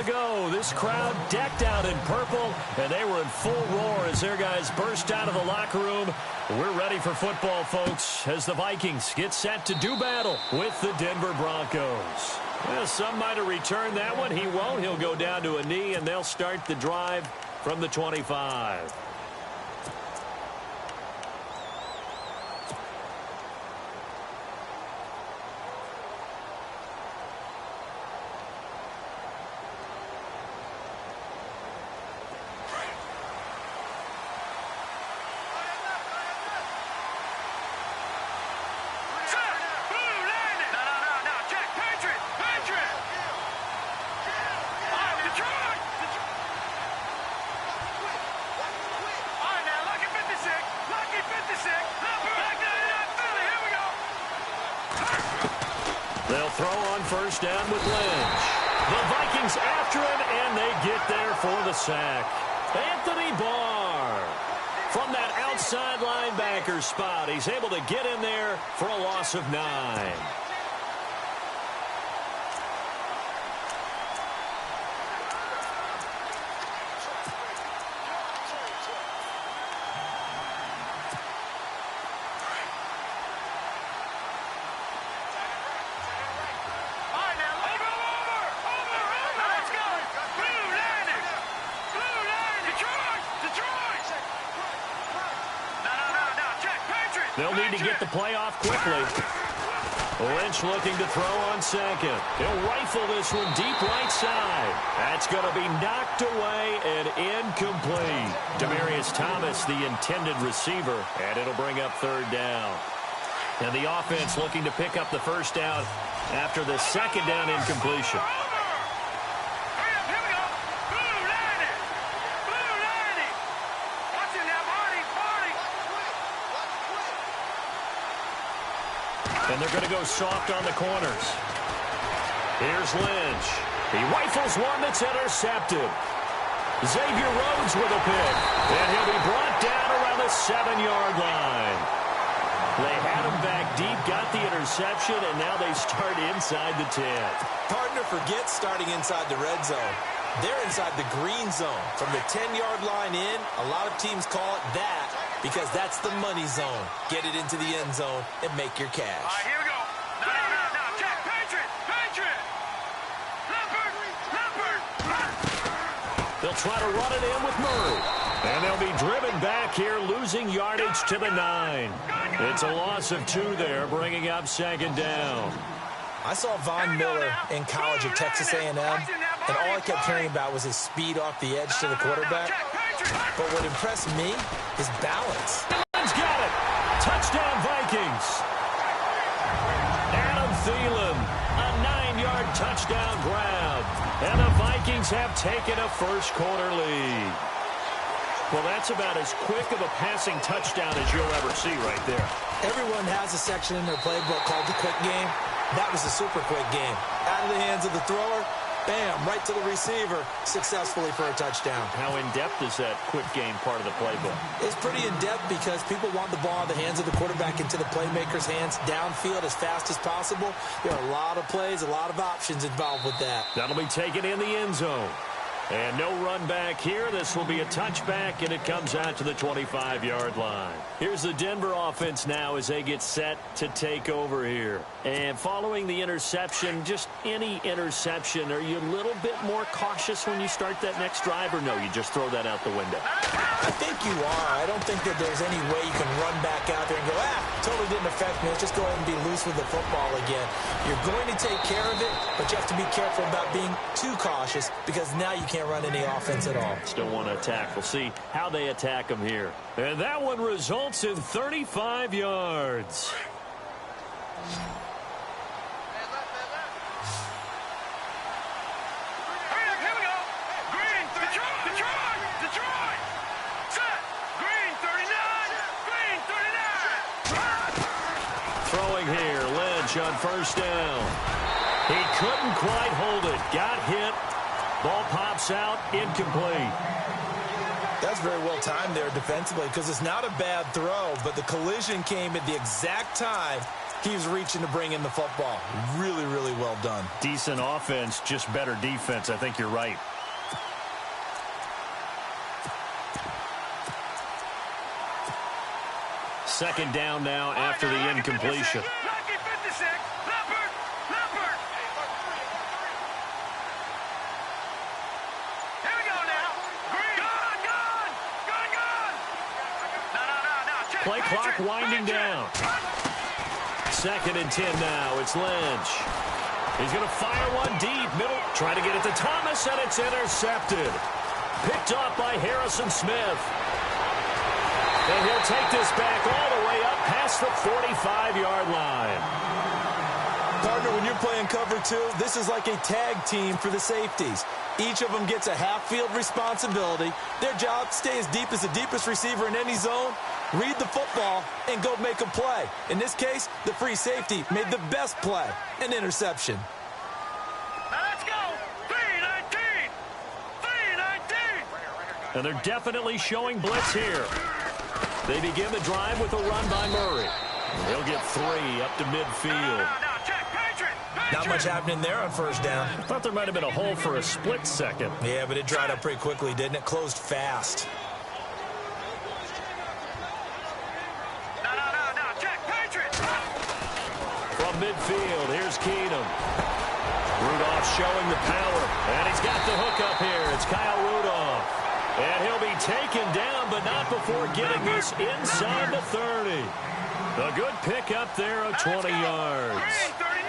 to go. This crowd decked out in purple, and they were in full roar as their guys burst out of the locker room. We're ready for football, folks, as the Vikings get set to do battle with the Denver Broncos. Well, some might have returned that one. He won't. He'll go down to a knee, and they'll start the drive from the 25. They'll throw on first down with Lynch. The Vikings after him, and they get there for the sack. Anthony Barr. From that outside linebacker spot, he's able to get in there for a loss of 9. They'll need to get the play off quickly. Lynch looking to throw on second. He'll rifle this one deep right side. That's going to be knocked away and incomplete. Demaryius Thomas, the intended receiver, and it'll bring up third down. And the offense looking to pick up the first down after the second down incompletion. And they're going to go soft on the corners. Here's Lynch. He rifles one that's intercepted. Xavier Rhodes with a pick. And he'll be brought down around the 7-yard line. They had him back deep, got the interception, and now they start inside the 10. Partner forgets starting inside the red zone. They're inside the green zone. From the 10-yard line in, a lot of teams call it that because that's the money zone. Get it into the end zone and make your cash. All right, here we go. No. Check. Patriot. Leopard. They'll try to run it in with Murray. And they'll be driven back here, losing yardage to the 9. It's a loss of 2 there, bringing up second down. I saw Von Miller in college at Texas A&M, and all I kept hearing about was his speed off the edge to the quarterback. But what impressed me is balance. He's got it. Touchdown, Vikings. Adam Thielen, a 9-yard touchdown grab. And the Vikings have taken a first-quarter lead. Well, that's about as quick of a passing touchdown as you'll ever see right there. Everyone has a section in their playbook called the quick game. That was a super quick game. Out of the hands of the thrower, bam, right to the receiver, successfully for a touchdown. How in-depth is that quick game part of the playbook? It's pretty in-depth because people want the ball in the hands of the quarterback into the playmaker's hands downfield as fast as possible. There are a lot of plays, a lot of options involved with that. That'll be taken in the end zone. And no run back here. This will be a touchback, and it comes out to the 25-yard line. Here's the Denver offense now as they get set to take over here. And following the interception, just any interception, are you a little bit more cautious when you start that next drive, or no, you just throw that out the window? I think you are. I don't think that there's any way you can run back out there and go, totally didn't affect me. Let's just go ahead and be loose with the football again. You're going to take care of it, but you have to be careful about being too cautious because now you can't run any offense at all. Still want to attack. We'll see how they attack them here. And that one results in 35 yards. Throwing here, Lynch on first down. He couldn't quite hold it. Got hit. Ball pops out, incomplete. That's very well timed there defensively because it's not a bad throw, but the collision came at the exact time He was reaching to bring in the football. Really, really well done. Decent offense, just better defense. I think you're right. Second down now after the incompletion. Play clock winding down. 2nd and 10 now. It's Lynch. He's going to fire one deep. Middle. Trying to get it to Thomas, and it's intercepted. Picked off by Harrison Smith. And he'll take this back all the way up past the 45-yard line. Partner, when you're playing cover 2, this is like a tag team for the safeties. Each of them gets a half-field responsibility. Their job, stay as deep as the deepest receiver in any zone, read the football, and go make a play. In this case, the free safety made the best play, an interception. Now let's go. 3-19. 3-19. And they're definitely showing blitz here. They begin the drive with a run by Murray. He'll get 3 up to midfield. Not much happening there on first down. I thought there might have been a hole for a split second. Yeah, but it dried up pretty quickly, didn't it? Closed fast. From midfield, here's Keenum. Rudolph showing the power, and he's got the hook up here. It's Kyle Rudolph. And he'll be taken down, but not before getting this inside the 30. A good pick up there of 20 yards. Green 39.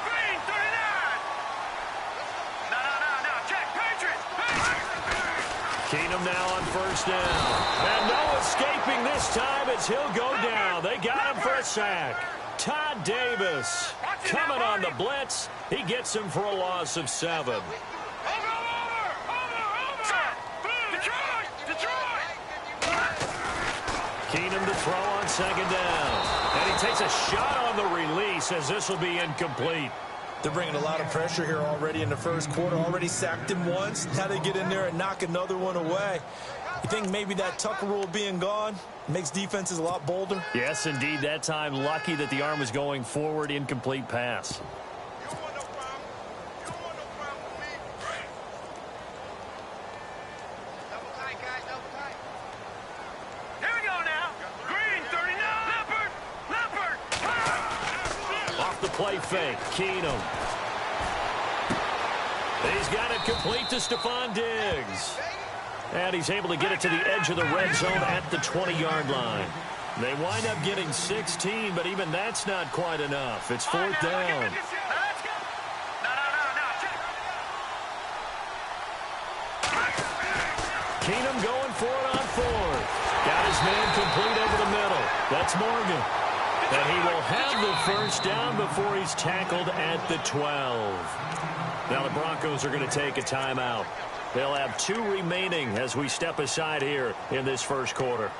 Green 39. No, check. Patriots. Keenum now on first down. And no escaping this time as he'll go down. They got him for a sack. Todd Davis coming on the blitz. He gets him for a loss of 7. Keenum to throw on second down. And he takes a shot on the release as this will be incomplete. They're bringing a lot of pressure here already in the first quarter. Already sacked him once. Now they get in there and knock another one away. You think maybe that Tucker rule being gone makes defenses a lot bolder? Yes, indeed. That time, lucky that the arm was going forward. Incomplete pass. Play fake. Keenum. He's got it complete to Stephon Diggs. And he's able to get it to the edge of the red zone at the 20-yard line. They wind up getting 16, but even that's not quite enough. It's 4th down. Keenum going for it on 4th. Got his man complete over the middle. That's Morgan. And he will have the first down before he's tackled at the 12. Now the Broncos are going to take a timeout. They'll have 2 remaining as we step aside here in this first quarter.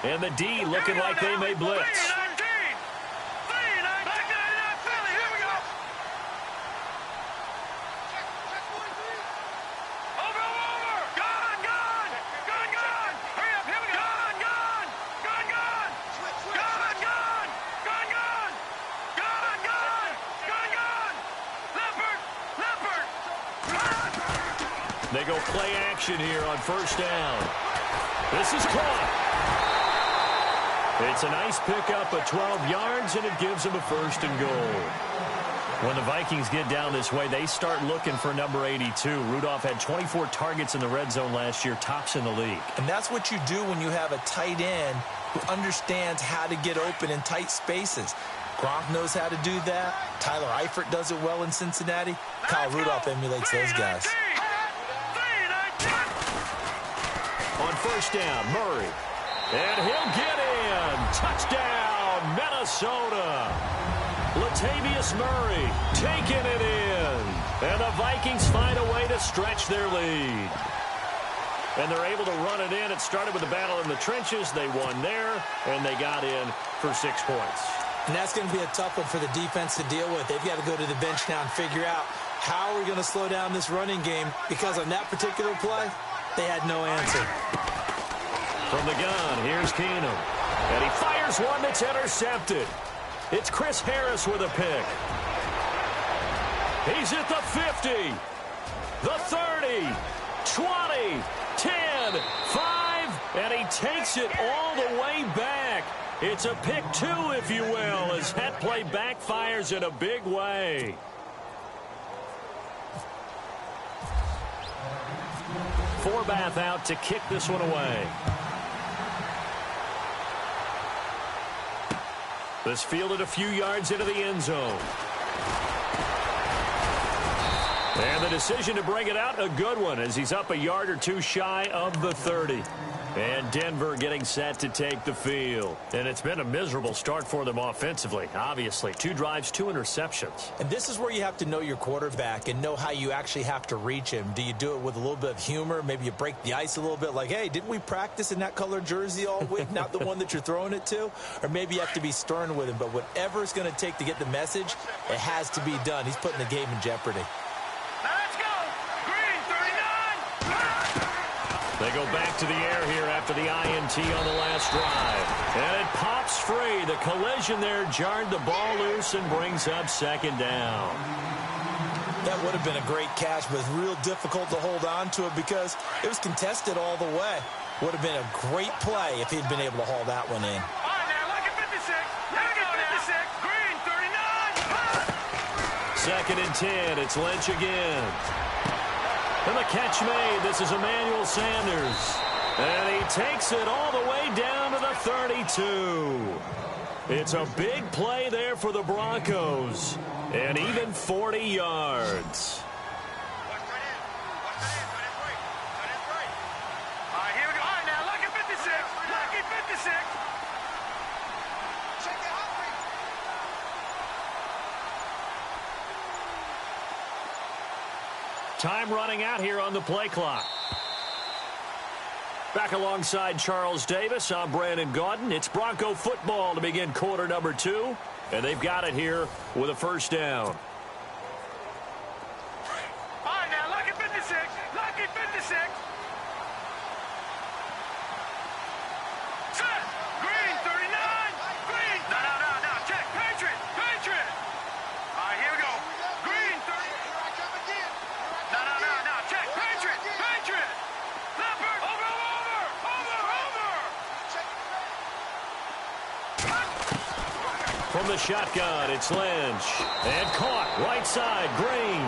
And the D looking like they may blitz. They go play action here on first down. This is caught. It's a nice pickup of 12 yards, and it gives them a 1st and goal. When the Vikings get down this way, they start looking for number 82. Rudolph had 24 targets in the red zone last year, tops in the league. And that's what you do when you have a tight end who understands how to get open in tight spaces. Gronk knows how to do that. Tyler Eifert does it well in Cincinnati. Kyle Rudolph emulates those guys. On first down, Murray. And he'll get in. Touchdown, Minnesota. Latavius Murray taking it in. And the Vikings find a way to stretch their lead. And they're able to run it in. It started with a battle in the trenches. They won there, and they got in for 6 points. And that's going to be a tough one for the defense to deal with. They've got to go to the bench now and figure out How are we going to slow down this running game? Because on that particular play, they had no answer. From the gun, here's Keenum. And he fires one that's intercepted. It's Chris Harris with a pick. He's at the 50, the 30, 20, 10, 5, and he takes it all the way back. It's a pick two, if you will, as that play backfires in a big way. Forbath out to kick this one away. This fielded a few yards into the end zone. And the decision to bring it out, a good one, as he's up a yard or two shy of the 30. And Denver getting set to take the field. And it's been a miserable start for them offensively, obviously. 2 drives, 2 interceptions. And this is where you have to know your quarterback and know how you actually have to reach him. Do you do it with a little bit of humor? Maybe you break the ice a little bit, like, hey, didn't we practice in that color jersey all week, not the one that you're throwing it to? Or maybe you have to be stern with him. But whatever it's going to take to get the message, it has to be done. He's putting the game in jeopardy. They go back to the air here after the INT on the last drive. And it pops free. The collision there jarred the ball loose and brings up second down. That would have been a great catch, but it's real difficult to hold on to it because it was contested all the way. Would have been a great play if he'd been able to haul that one in. All right, now, look at 56. Look at 56. Green, 39. Second and 10. It's Lynch again. And the catch made. This is Emmanuel Sanders. And he takes it all the way down to the 32. It's a big play there for the Broncos. And even 40 yards. All right, here we go. All right, now, look at 56. Look at 56. Check it out. Time running out here on the play clock. Back alongside Charles Davis, I'm Brandon Gaudin. It's Bronco football to begin quarter number 2. And they've got it here with a first down. All right, now, look at 56. Look at 56. Set. Green, 39. Green. No. Check. Patriot. Patriot. All right, here we go. Green, 30. Here I come again. No. Check. Patriot. Patriot. Leopard. Over. From the shotgun, it's Lynch. And caught right side, Green.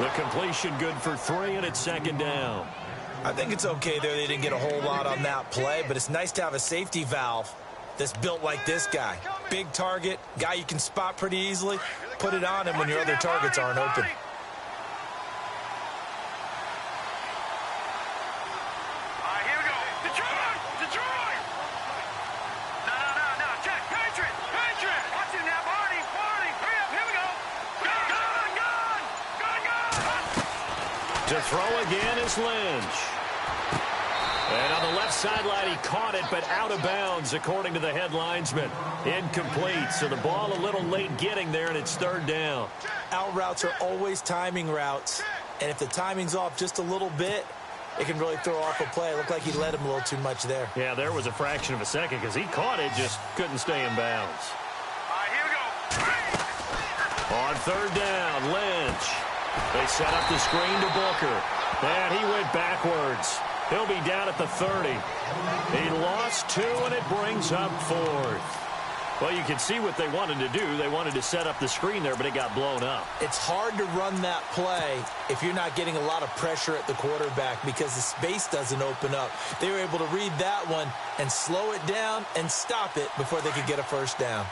The completion good for 3, and it's second down. I think it's okay there. They didn't get a whole lot on that play, but it's nice to have a safety valve that's built like this guy. Big target, guy you can spot pretty easily. Put it on him when your other targets aren't open. To throw again is Lynch. And on the left sideline, he caught it, but out of bounds, according to the head linesman. Incomplete, so the ball a little late getting there, and it's third down. Out routes are always timing routes, and if the timing's off just a little bit, it can really throw off a play. It looked like he led him a little too much there. Yeah, there was a fraction of a second because he caught it, just couldn't stay in bounds. All right, here we go. On third down, Lynch. They set up the screen to Booker. And he went backwards. He'll be down at the 30. He lost 2, and it brings up 4th. Well, you can see what they wanted to do. They wanted to set up the screen there, but it got blown up. It's hard to run that play if you're not getting a lot of pressure at the quarterback because the space doesn't open up. They were able to read that one and slow it down and stop it before they could get a first down.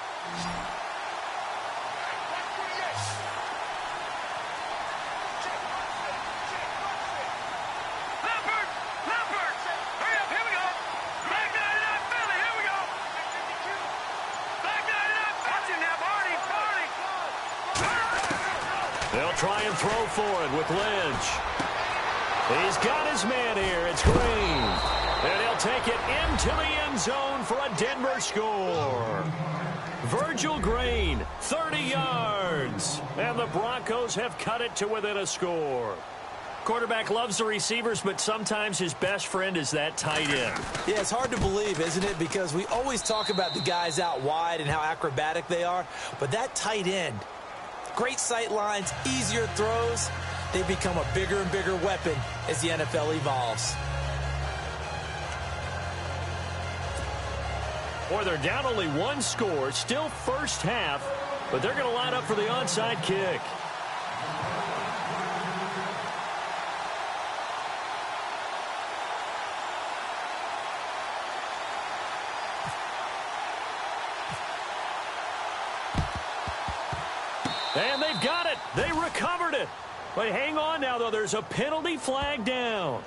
They'll try and throw for it with Lynch. He's got his man here. It's Green. And he'll take it into the end zone for a Denver score. Virgil Green, 30 yards. And the Broncos have cut it to within a score. Quarterback loves the receivers, but sometimes his best friend is that tight end. Yeah, it's hard to believe, isn't it? Because we always talk about the guys out wide and how acrobatic they are. But that tight end, great sight lines, easier throws, they become a bigger and bigger weapon as the NFL evolves. Boy, they're down only one score, still first half, but they're going to line up for the onside kick. And they've got it. They recovered it. But hang on now, though. There's a penalty flag down.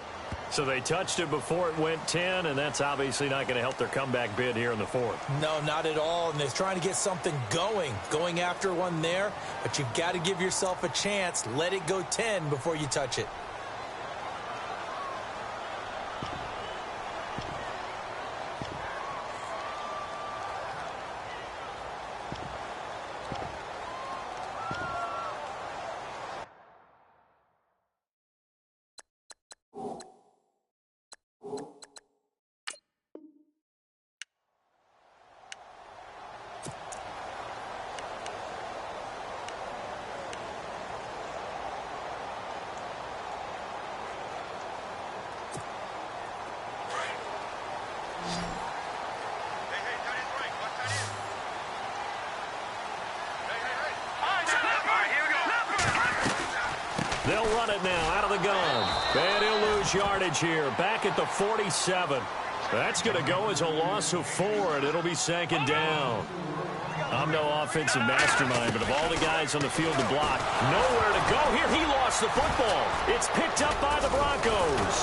So they touched it before it went 10, and that's obviously not going to help their comeback bid here in the fourth. No, not at all. And they're trying to get something going after one there. But you've got to give yourself a chance. Let it go 10 before you touch it. They'll run it now out of the gun. And he'll lose yardage here. Back at the 47. That's going to go as a loss of 4, and it'll be second down. I'm no offensive mastermind, but of all the guys on the field to block, nowhere to go here. He lost the football. It's picked up by the Broncos.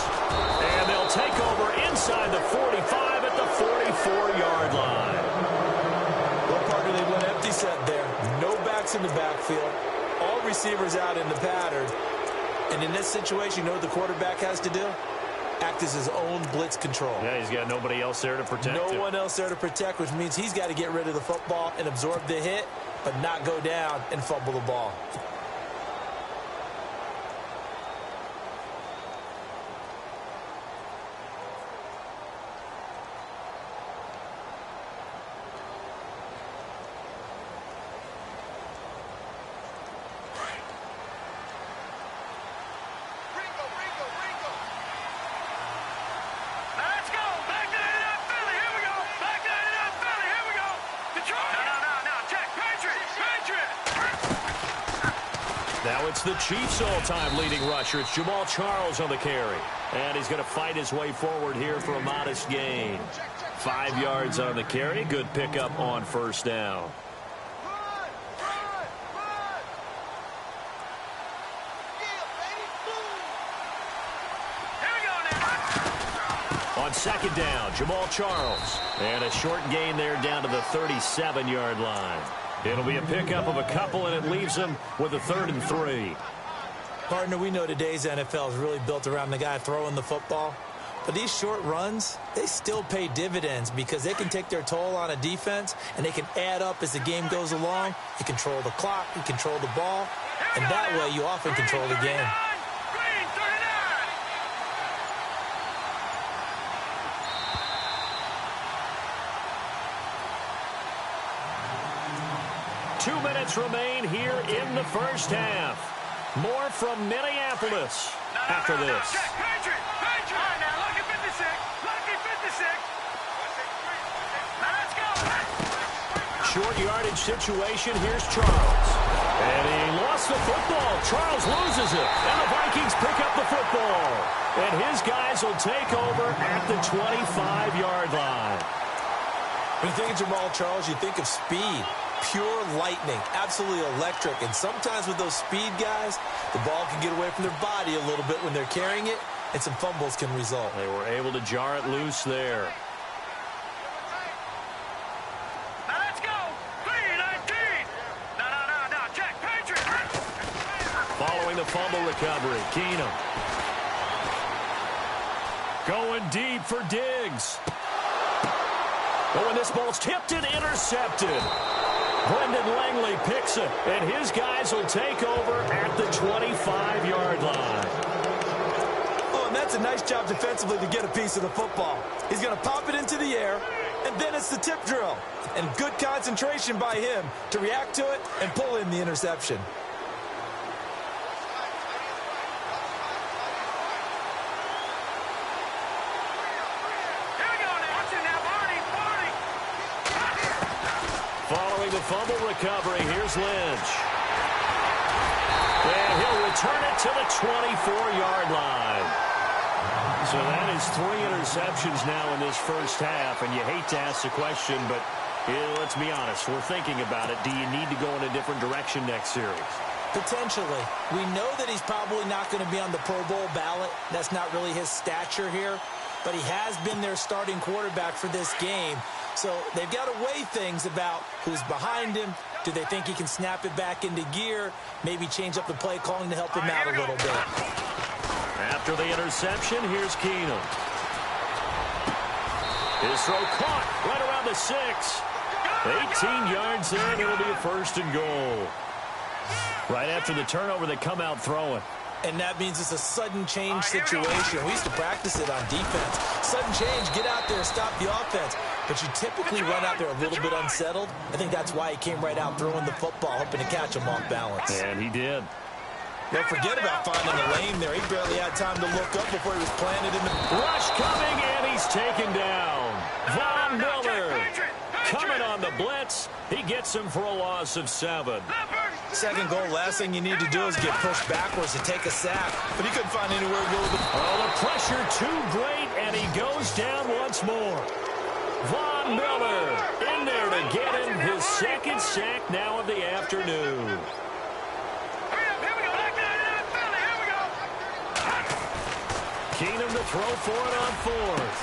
And they'll take over inside the 45 at the 44-yard line. Well, partner, they went empty set there. No backs in the backfield. All receivers out in the pattern. And in this situation, you know what the quarterback has to do? Act as his own blitz control. Yeah, he's got nobody else there to protect him. No one else there to protect, which means he's got to get rid of the football and absorb the hit, but not go down and fumble the ball. Now it's the Chiefs' all-time leading rusher. It's Jamal Charles on the carry. And he's going to fight his way forward here for a modest gain. 5 yards on the carry. Good pickup on first down. On second down, Jamal Charles. And a short gain there down to the 37-yard line. It'll be a pickup of a couple, and it leaves them with a 3rd and 3. Partner, we know today's NFL is really built around the guy throwing the football. But these short runs, they still pay dividends because they can take their toll on a defense, and they can add up as the game goes along. You control the clock, you control the ball, and that way you often control the game. 2 minutes remain here in the first half. More from Minneapolis after this. Short yardage situation. Here's Charles. And he lost the football. Charles loses it. And the Vikings pick up the football. And his guys will take over at the 25-yard line. When you think of Jamal Charles, you think of speed. Pure lightning, absolutely electric. And sometimes with those speed guys, the ball can get away from their body a little bit when they're carrying it, and some fumbles can result. They were able to jar it loose there. Now let's go. 3-19. No, check. Patriot. Following the fumble recovery, Keenum. Going deep for Diggs. But when this ball's tipped and intercepted. Brendan Langley picks it, and his guys will take over at the 25-yard line. Oh, and that's a nice job defensively to get a piece of the football. He's going to pop it into the air, and then it's the tip drill. And good concentration by him to react to it and pull in the interception. Following the fumble recovery, here's Lynch. And he'll return it to the 24-yard line. So that is 3 interceptions now in this first half, and you hate to ask the question, but let's be honest, we're thinking about it. Do you need to go in a different direction next series? Potentially. We know that he's probably not going to be on the Pro Bowl ballot. That's not really his stature here, but he has been their starting quarterback for this game. So they've got to weigh things about who's behind him. Do they think he can snap it back into gear? Maybe change up the play calling to help him out a little bit. After the interception, here's Keenum. His throw caught right around the 6. 18 yards there, and it'll be a 1st and goal. Right after the turnover, they come out throwing. And that means it's a sudden change situation. We used to practice it on defense. Sudden change, get out there, stop the offense. But you typically run out there a little bit unsettled. I think that's why he came right out throwing the football, hoping to catch him off balance. And he did. Don't forget about finding the lane there. He barely had time to look up before he was planted in the... Rush coming, and he's taken down. Von Miller coming on the blitz. He gets him for a loss of 7. Second goal, last thing you need to do is get pushed backwards to take a sack. But he couldn't find anywhere to go with the... Oh, the pressure too great, and he goes down once more. Von Miller in there to get him his 2nd sack now of the afternoon. Keenum to throw for it on 4th.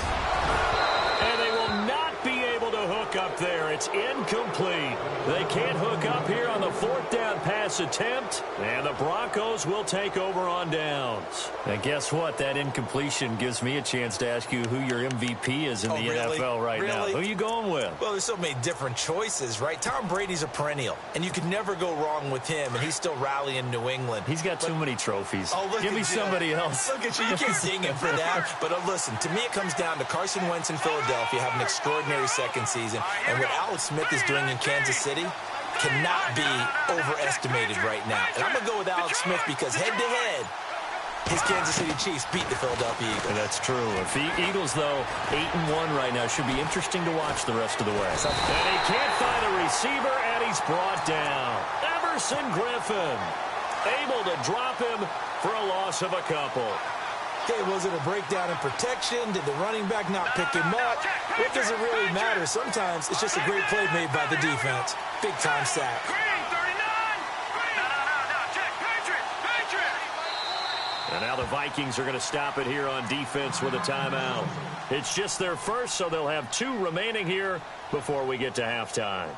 And they will not be able to hook up there. It's incomplete. They can't hook up here on the 4th down pass attempt. And the Broncos will take over on downs. And guess what? That incompletion gives me a chance to ask you who your MVP is in the NFL right now. Who are you going with? Well, there's so many different choices, right? Tom Brady's a perennial, and you can never go wrong with him, and he's still rallying New England. He's got too many trophies. Give me somebody else. Look at you. You can't sing him for that. But listen, to me it comes down to Carson Wentz in Philadelphia having an extraordinary second season, and what Alex Smith is doing in Kansas City cannot be overestimated right now. And I'm going to go with Alex Smith because head-to-head, his Kansas City Chiefs beat the Philadelphia Eagles. And that's true. If the Eagles, though, 8-1 right now, should be interesting to watch the rest of the way. And he can't find a receiver, and he's brought down. Everson Griffin able to drop him for a loss of a couple. Okay, was it a breakdown in protection? Did the running back not pick him up? What does it really matter? Sometimes it's just a great play made by the defense. Big-time sack. And now the Vikings are going to stop it here on defense with a timeout. It's just their first, so they'll have 2 remaining here before we get to halftime.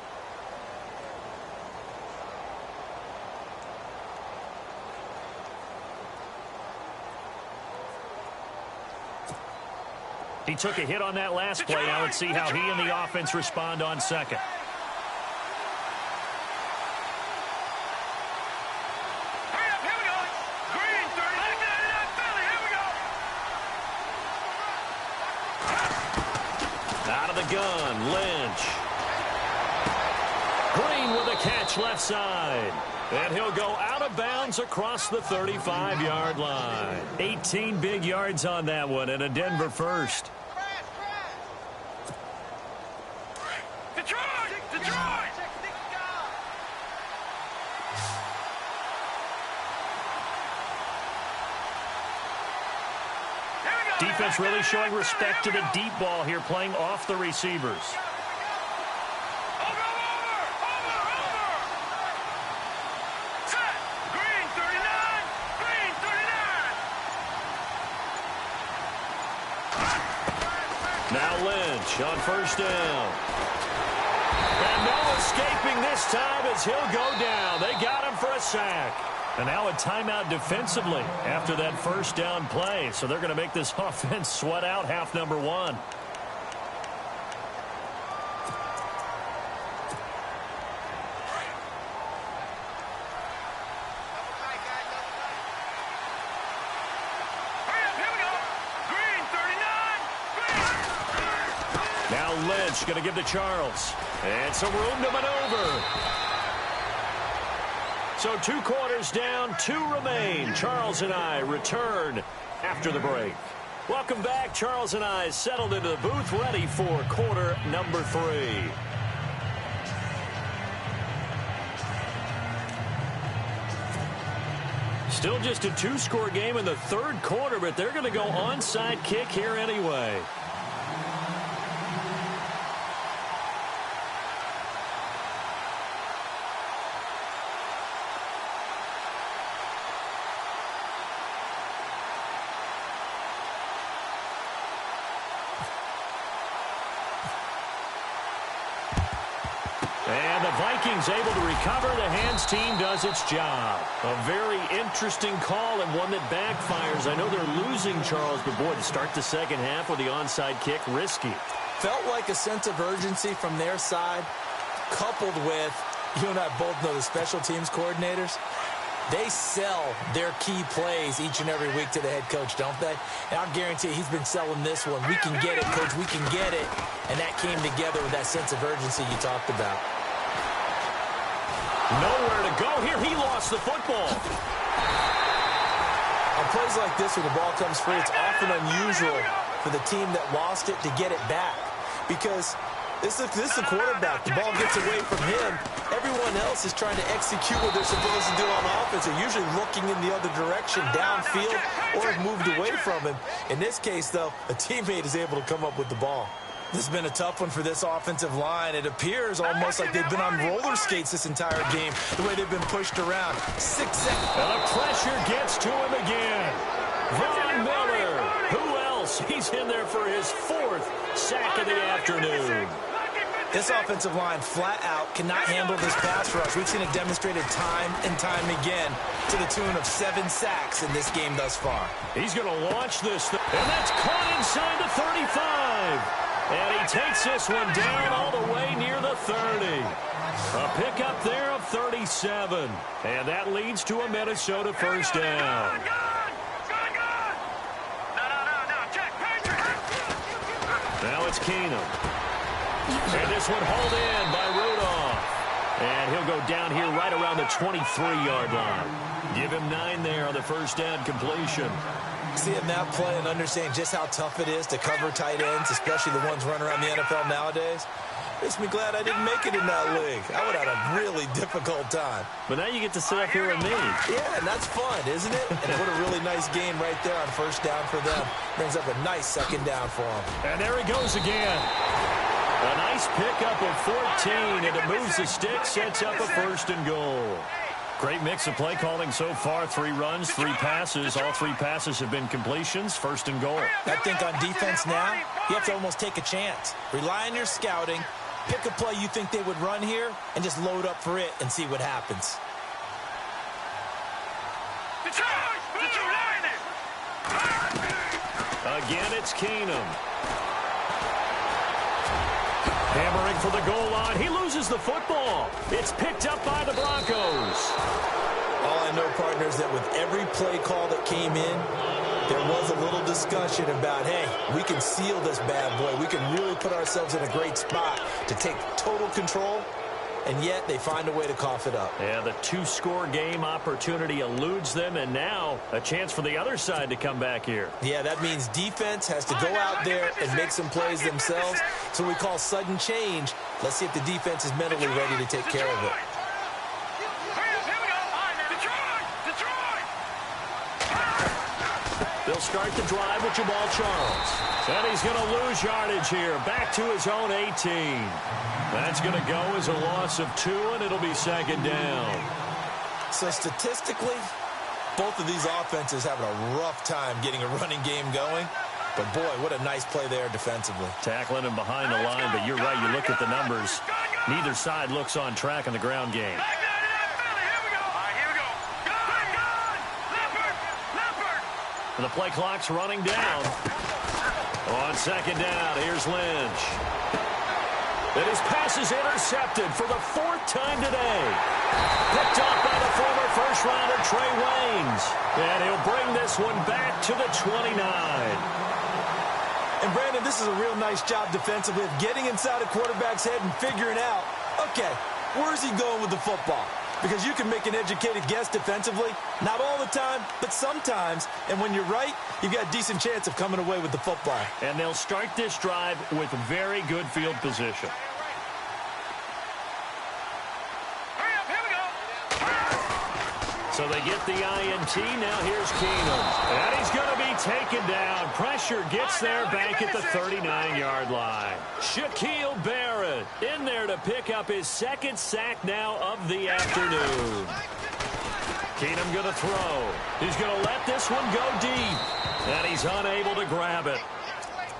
He took a hit on that last play. Now let's see how he and the offense respond on second. Out of the gun, Lynch. Green with a catch left side. And he'll go out of bounds across the 35-yard line. 18 big yards on that one, and a Denver first. Defense really showing respect to the deep ball here, playing off the receivers. Now Lynch on first down. And no escaping this time as he'll go down. They got him for a sack. And now a timeout defensively after that first down play. So they're going to make this offense sweat out half number 1. Lynch going to give to Charles. And some room to maneuver. So 2 quarters down, 2 remain. Charles and I return after the break. Welcome back. Charles and I settled into the booth, ready for quarter number 3. Still just a 2-score game in the 3rd quarter, but they're going to go onside kick here anyway. And the Vikings able to recover. The hands team does its job. A very interesting call and one that backfires. I know they're losing, Charles, but boy, to start the second half with the onside kick, risky. Felt like a sense of urgency from their side, coupled with, you and I both know the special teams coordinators. They sell their key plays each and every week to the head coach, don't they? And I'll guarantee he's been selling this one. We can get it, coach. We can get it. And that came together with that sense of urgency you talked about. Nowhere to go here. He lost the football. On plays like this, when the ball comes free, it's often unusual for the team that lost it to get it back. Because this is a quarterback. The ball gets away from him. Everyone else is trying to execute what they're supposed to do on offense. They're usually looking in the other direction, downfield, or have moved away from him. In this case, though, a teammate is able to come up with the ball. This has been a tough one for this offensive line. It appears almost like they've been on roller skates this entire game, the way they've been pushed around. 6 seconds. And the pressure gets to him again. Von Miller. Who else? He's in there for his 4th sack of the afternoon. This offensive line flat out cannot handle this pass rush. We've seen it demonstrated time and time again to the tune of 7 sacks in this game thus far. He's going to launch this, and that's caught inside the 35. And he takes this one down all the way near the 30. A pickup there of 37. And that leads to a Minnesota first down. Now it's Keenum. And this one hauled in by Rudolph. And he'll go down here right around the 23-yard line. Give him 9 there on the first down completion. Seeing that play and understanding just how tough it is to cover tight ends, especially the ones running around the NFL nowadays, makes me glad I didn't make it in that league. I would have had a really difficult time. But now you get to sit up here with me. Yeah, and that's fun, isn't it? And what a really nice game right there on first down for them. Brings up a nice second down for them. And there he goes again. A nice pickup of 14, and it moves the stick, sets up a 1st and goal. Great mix of play calling so far. 3 runs, 3 passes. All 3 passes have been completions. 1st and goal. I think on defense now, you have to almost take a chance. Rely on your scouting. Pick a play you think they would run here and just load up for it and see what happens. Again, it's Keenum. Hammering for the goal line. He loses the football. It's picked up by the Broncos. All I know, partners, that with every play call that came in, there was a little discussion about, hey, we can seal this bad boy. We can really put ourselves in a great spot to take total control, and yet they find a way to cough it up. Yeah, the 2-score game opportunity eludes them, and now a chance for the other side to come back here. Yeah, that means defense has to go out there and make some plays themselves. So we call sudden change. Let's see if the defense is mentally ready to take care of it. They'll start the drive with Jamal Charles. And he's going to lose yardage here. Back to his own 18. That's going to go as a loss of 2, and it'll be 2nd down. So statistically, both of these offenses having a rough time getting a running game going. But, boy, what a nice play there defensively. Tackling him behind the line, but you're right. You look at the numbers. Neither side looks on track in the ground game. And the play clock's running down. On 2nd down, here's Lynch. And his pass is intercepted for the 4th time today. Picked off by the former first-rounder Trey Waynes. And he'll bring this one back to the 29. And, Brandon, this is a real nice job defensively of getting inside a quarterback's head and figuring out, okay, where's he going with the football? Because you can make an educated guess defensively. Not all the time, but sometimes. And when you're right, you've got a decent chance of coming away with the football. And they'll start this drive with very good field position. So they get the INT. Now here's Keenum. And he's going to be taken down. Pressure gets there back at the 39-yard line. Shaquille Barrett in there to pick up his second sack now of the afternoon. Keenum going to throw. He's going to let this one go deep. And he's unable to grab it.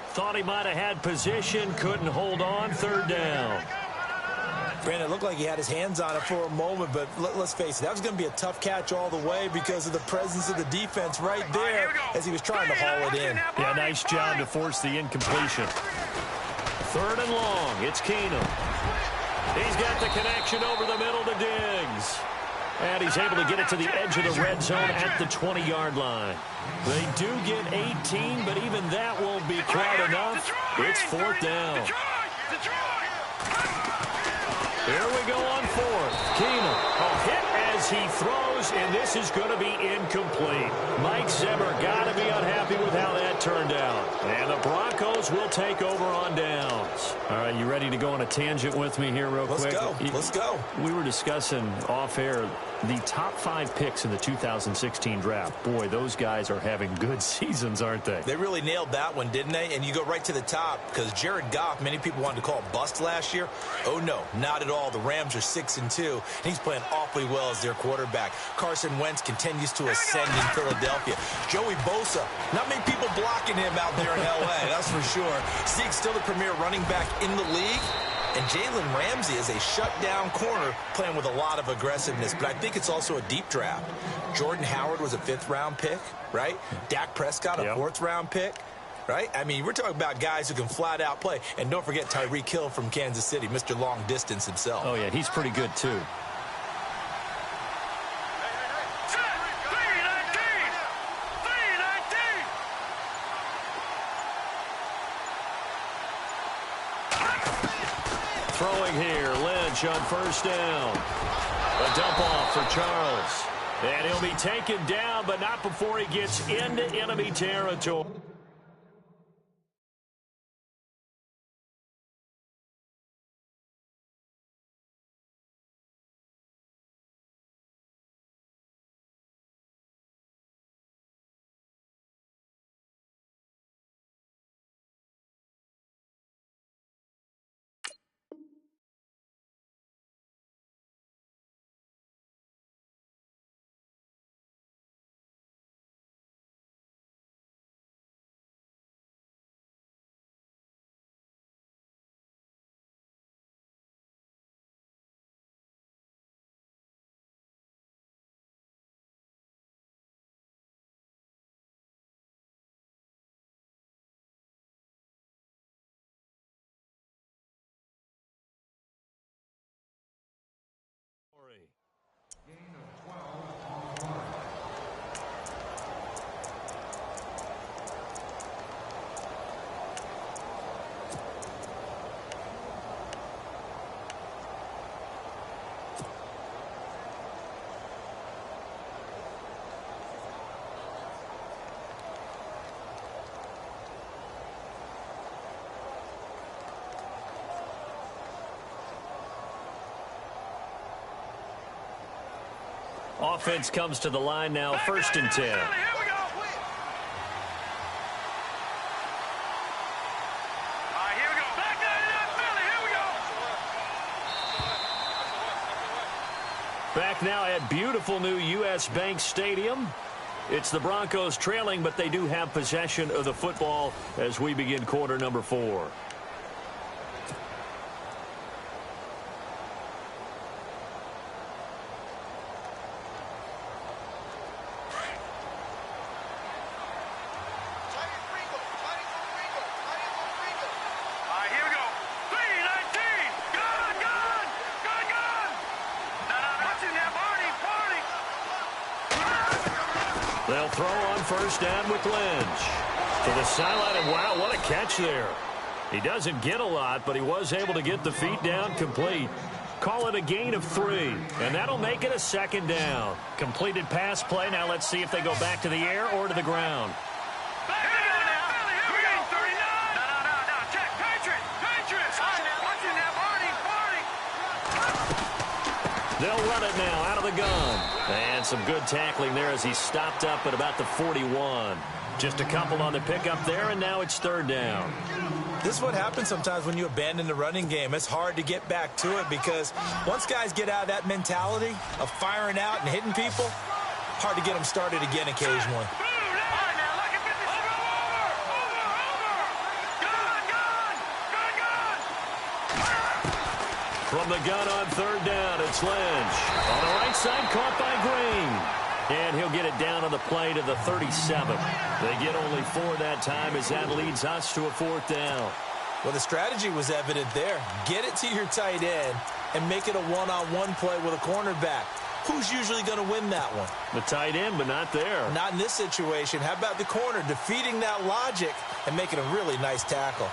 Thought he might have had position. Couldn't hold on. Third down. Brandon, it looked like he had his hands on it for a moment, but let's face it, that was going to be a tough catch all the way because of the presence of the defense right there as he was trying to haul it in. Yeah, nice job to force the incompletion. Third and long, it's Keenum. He's got the connection over the middle to Diggs. And he's able to get it to the edge of the red zone at the 20-yard line. They do get 18, but even that won't be quite enough. It's fourth down. Here we go on fourth. Keenum, a hit as he throws, and this is going to be incomplete. Mike Zimmer got to be unhappy with how that turned out. And the Broncos will take over on downs. All right, you ready to go on a tangent with me here real quick? Let's go. We were discussing off-air the top 5 picks in the 2016 draft. Boy, those guys are having good seasons, aren't they? They really nailed that one, didn't they? And you go right to the top because Jared Goff, many people wanted to call it bust last year. Oh, no, not at all. The Rams are 6-2, and he's playing awfully well as their quarterback. Carson Wentz continues to ascend in Philadelphia. Joey Bosa, not many people blocking him out there in L.A., that's for sure. Zeke's still the premier running back in the league. And Jalen Ramsey is a shutdown corner playing with a lot of aggressiveness, but I think it's also a deep draft. Jordan Howard was a 5th-round pick, right? Dak Prescott, a 4th-round pick, right? I mean, we're talking about guys who can flat-out play. And don't forget Tyreek Hill from Kansas City, Mr. Long Distance himself. Oh, yeah, he's pretty good, too. Throwing here, Lynch on first down. A dump off for Charles. And he'll be taken down, but not before he gets into enemy territory. Offense comes to the line now, 1st and 10. Back now at beautiful new U.S. Bank Stadium. It's the Broncos trailing, but they do have possession of the football as we begin quarter number 4. They'll throw on first down with Lynch. To the sideline, and wow, what a catch there. He doesn't get a lot, but he was able to get the feet down complete. Call it a gain of 3, and that'll make it a second down. Completed pass play. Now let's see if they go back to the air or to the ground. They'll run it now out of the gun. And some good tackling there as he stopped up at about the 41. Just a couple on the pickup there, and now it's third down. This is what happens sometimes when you abandon the running game. It's hard to get back to it because once guys get out of that mentality of firing out and hitting people, hard to get them started again occasionally. From the gun on third down, it's Lynch. On the right side, caught by Green. And he'll get it down on the play to the 37. They get only 4 that time as that leads us to a fourth down. Well, the strategy was evident there. Get it to your tight end and make it a one-on-one play with a cornerback. Who's usually going to win that one? The tight end, but not there. Not in this situation. How about the corner defeating that logic and making a really nice tackle?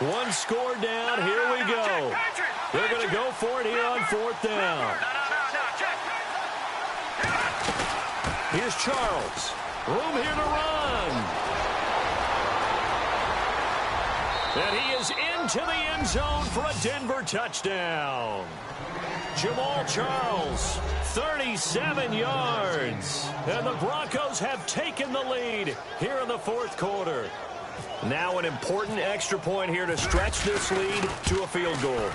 One score down. Here we go. They're going to go for it here on fourth down. Here's Charles. Room here to run. And he is into the end zone for a Denver touchdown. Jamal Charles, 37 yards. And the Broncos have taken the lead here in the fourth quarter. Now an important extra point here to stretch this lead to a field goal.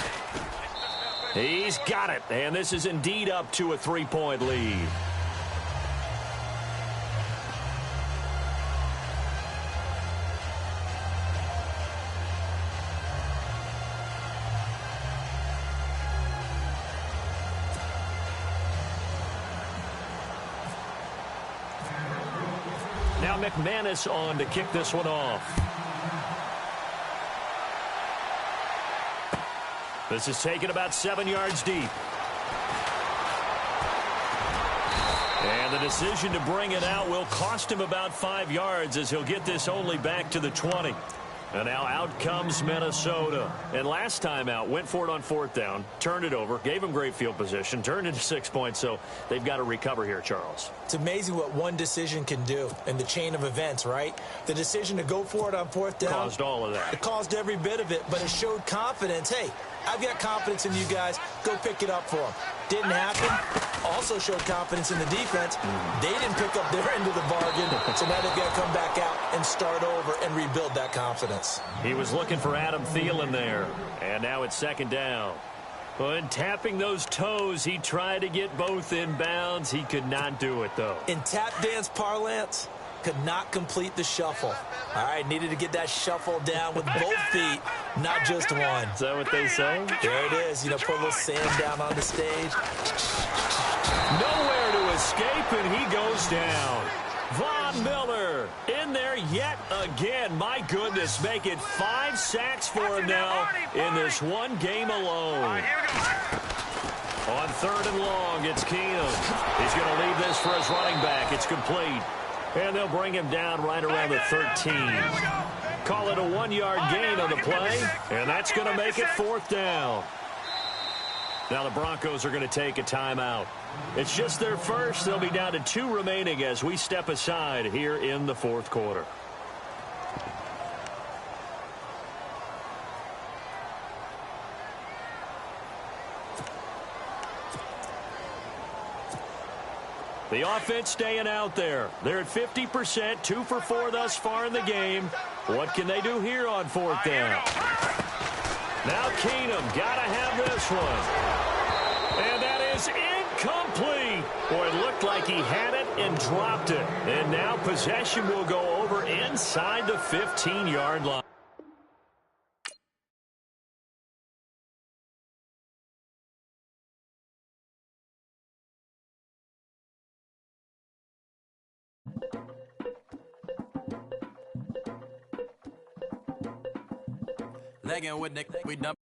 He's got it, and this is indeed up to a 3-point lead. Now McManus on to kick this one off. This is taken about 7 yards deep. And the decision to bring it out will cost him about 5 yards as he'll get this only back to the 20. And now out comes Minnesota. And last time out, went for it on fourth down, turned it over, gave him great field position, turned into 6 points, so they've got to recover here, Charles. It's amazing what one decision can do in the chain of events, right? The decision to go for it on fourth down. Caused all of that. It caused every bit of it, but it showed confidence. Hey, I've got confidence in you guys. Go pick it up for them. Didn't happen. Also showed confidence in the defense. They didn't pick up their end of the bargain, so now they've got to come back out and start over and rebuild that confidence. He was looking for Adam Thielen there, and now it's second down. And tapping those toes, he tried to get both in bounds. He could not do it, though. In tap dance parlance, could not complete the shuffle. All right, needed to get that shuffle down with both feet, not just one. Is that what they say? There it is. You know, put a little sand down on the stage. Nowhere to escape, and he goes down. Von Miller in there yet again. My goodness, make it 5 sacks for him now in this one game alone. On third and long, it's Keenum. He's going to leave this for his running back. It's complete. And they'll bring him down right around the 13. Call it a 1-yard gain on the play, and that's going to make it fourth down. Now the Broncos are going to take a timeout. It's just their first. They'll be down to 2 remaining as we step aside here in the fourth quarter. The offense staying out there. They're at 50%, 2 for 4 thus far in the game. What can they do here on fourth down? Now Keenum, got to have this one. And that is incomplete. Boy, it looked like he had it and dropped it. And now possession will go over inside the 15-yard line. Legging with Nick, we dump.